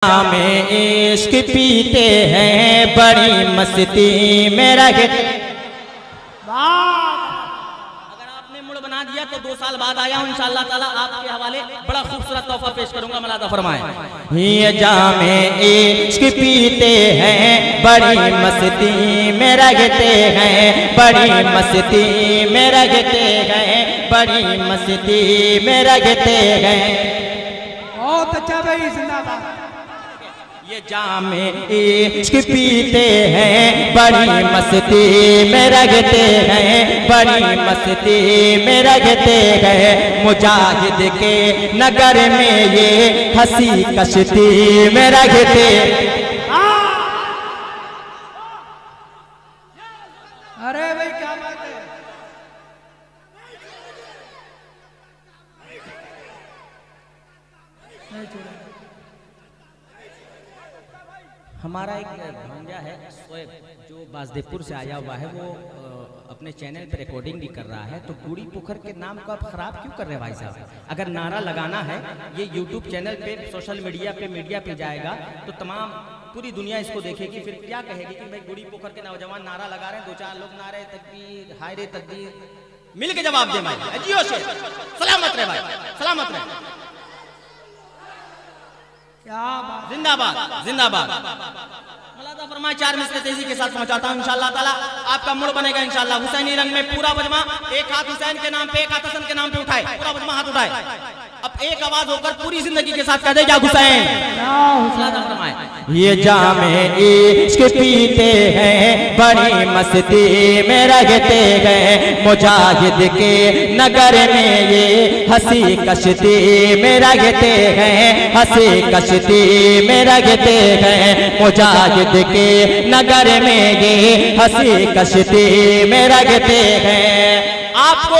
में इश्क पीते हैं बड़ी मस्ती में रहते। अगर आपने मूड बना दिया तो 2 साल बाद आया हूं इंशाअल्लाह ताला आपके हवाले बड़ा खूबसूरत तोहफा पेश करूंगा। मलादा फरमाए। ये जामे इश्क पीते हैं बड़ी मस्ती में रहते हैं, बड़ी मस्ती में रहते हैं, बड़ी मस्ती में रहते हैं। बहुत अच्छा भाई, जिंदाबाद। ये जामे इश्क पीते हैं बड़ी मस्ती में रहते हैं, बड़ी मस्ती में रहते हैं। मुजाहिद के नगर में ये हंसी कश्ती में रहते। अरे भाई क्या बात है। हमारा एक भांजा है शोएब जो बाजदेपुर से आया हुआ है, वो अपने चैनल पे रिकॉर्डिंग भी कर रहा है। तो कूड़ी पोखर के नाम को आप खराब क्यों कर रहे हैं भाई साहब? अगर नारा लगाना है ये यूट्यूब चैनल पे, सोशल मीडिया पे जाएगा तो तमाम पूरी दुनिया इसको देखेगी। फिर क्या कहेगी कि भाई कूड़ी पोखर के नौजवान नारा लगा रहे हैं, 2-4 लोग नारे तकबीर हाय रे तकबीर। मिल के जवाब दे भाई, जियो से सलामत रहे भाई, सलामत रहे। क्या बात। जिंदाबाद जिंदाबाद। मलादा फरमाए 4 मिसरे तेजी के साथ पहुंचाता हूं इंशाअल्लाह ताला। आपका मूड बनेगा इंशाअल्लाह। हुसैनी रंग में पूरा बजमा, एक हाथ हुसैन के नाम पे, एक हाथ हसन के नाम पे उठाए, पूरा बजमा हाथ उठाए। अब एक आवाज होकर पूरी जिंदगी के साथ कह दे, या हुसैन। मलादा फरमाए। ये जामे इश्क पीते हैं बड़ी मस्ती में रहते हैं, मुजाहिद के नगर में ये हंसी कश्ती में रहते हैं, हंसी कश्ती में रहते हैं। मुजाहिद के नगर में ये हंसी कश्ती में रहते हैं। आपको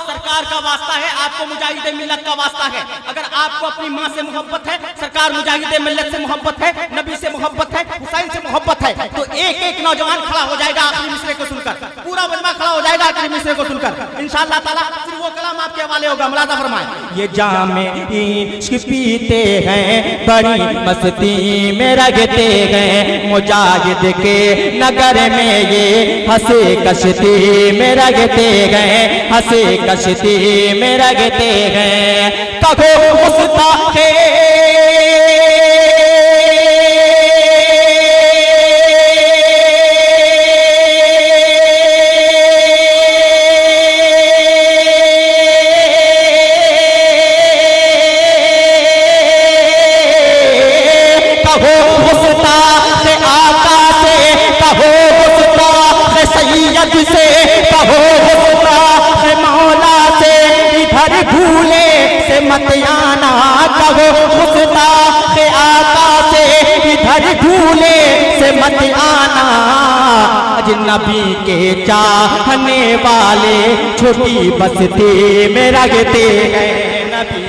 सरकार का वास्ता है, आपको मुजाहिदे मिल्लत का वास्ता है। अगर आपको अपनी माँ से मोहब्बत है, सरकार मुजाहिदे मिल्लत से मोहब्बत है, नबी से मोहब्बत है, हुसैन से मोहब्बत है, तो एक एक नौजवान खड़ा हो जाएगा आखिरी मिसरे को सुनकर, पूरा मजमा खड़ा हो जाएगा आखिरी मिसरे को सुनकर इंशाअल्लाह ताला। फिर वो कलाम आपके हवाले होगा। मलादा फरमाए। ये जामे इश्क पीते हैं बड़ी मस्ती में रहते हैं, मुजाहिद के नगर में ये हंसी कश्ती में रहते हैं, हंसी कश्ती में रहते हैं। कहो मुस्ताखे से, कहो मुस्ताखे मौला से इधर भूले से मत आना, कहो मुस्ताखे आका से इधर भूले से मत आना। अजनबी के चाहने वाले छोटी बस्ती में रहते हैं नबी।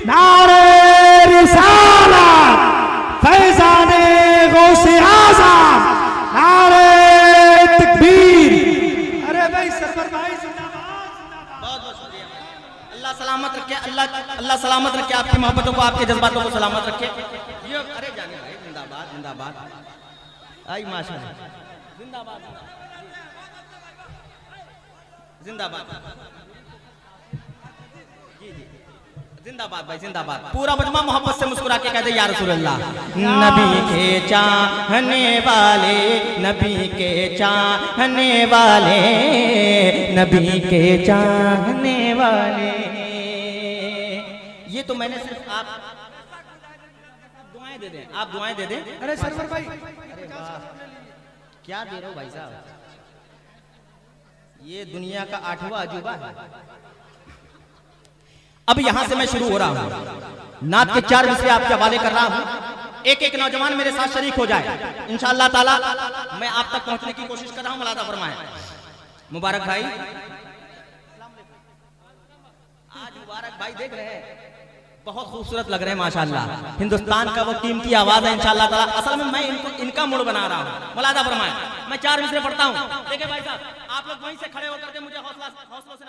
नारे रिसालत, फैज़ाने गौसे आज़म, नारे तकबीर। अरे भाई सरवर भाई जिंदाबाद। बहुत बहुत शुक्रिया। अल्लाह सलामत रखे, अल्लाह सलामत रखे, आपकी मोहब्बतों को, आपके जज्बातों को सलामत रखे। ये अरे जाने भाई, जिंदाबाद जिंदाबाद। आई माशाअल्लाह, जिंदाबाद जिंदाबाद। जिंदाबाद भाई जिंदाबाद। पूरा मजमा मोहब्बत से मुस्कुरा के कहते या रसूल अल्लाह। नबी के चाहने वाले, नबी के चाहने वाले, नबी के चाहने वाले। ये तो मैंने सिर्फ आप दुआएं दे दें, आप दुआएं दे दें। अरे सरवर भाई, अरे वाह क्या दे रहे हो भाई साहब। ये दुनिया का 8वां अजूबा है। अब यहां से मैं शुरू हो रहा हूं, नात के 4 मिसरे आपके हवाले कर रहा हूं। एक एक नौजवान मेरे साथ शरीक हो जाए इंशाअल्लाह ताला। मैं आप तक पहुंचने की कोशिश कर रहा हूं। मलादा फरमाए। मुबारक भाई, आज मुबारक भाई देख रहे हैं, बहुत खूबसूरत लग रहे हैं माशाअल्लाह। हिंदुस्तान का वो कीमती आवाज है इंशाअल्लाह ताला। असल में मैं इनका मूड बना रहा हूं। मलादा फरमाए। मैं 4 मिसरे पढ़ता हूं। देखिए भाई साहब, आप आप लोग वहीं से खड़े होकर के मुझे हौसलों से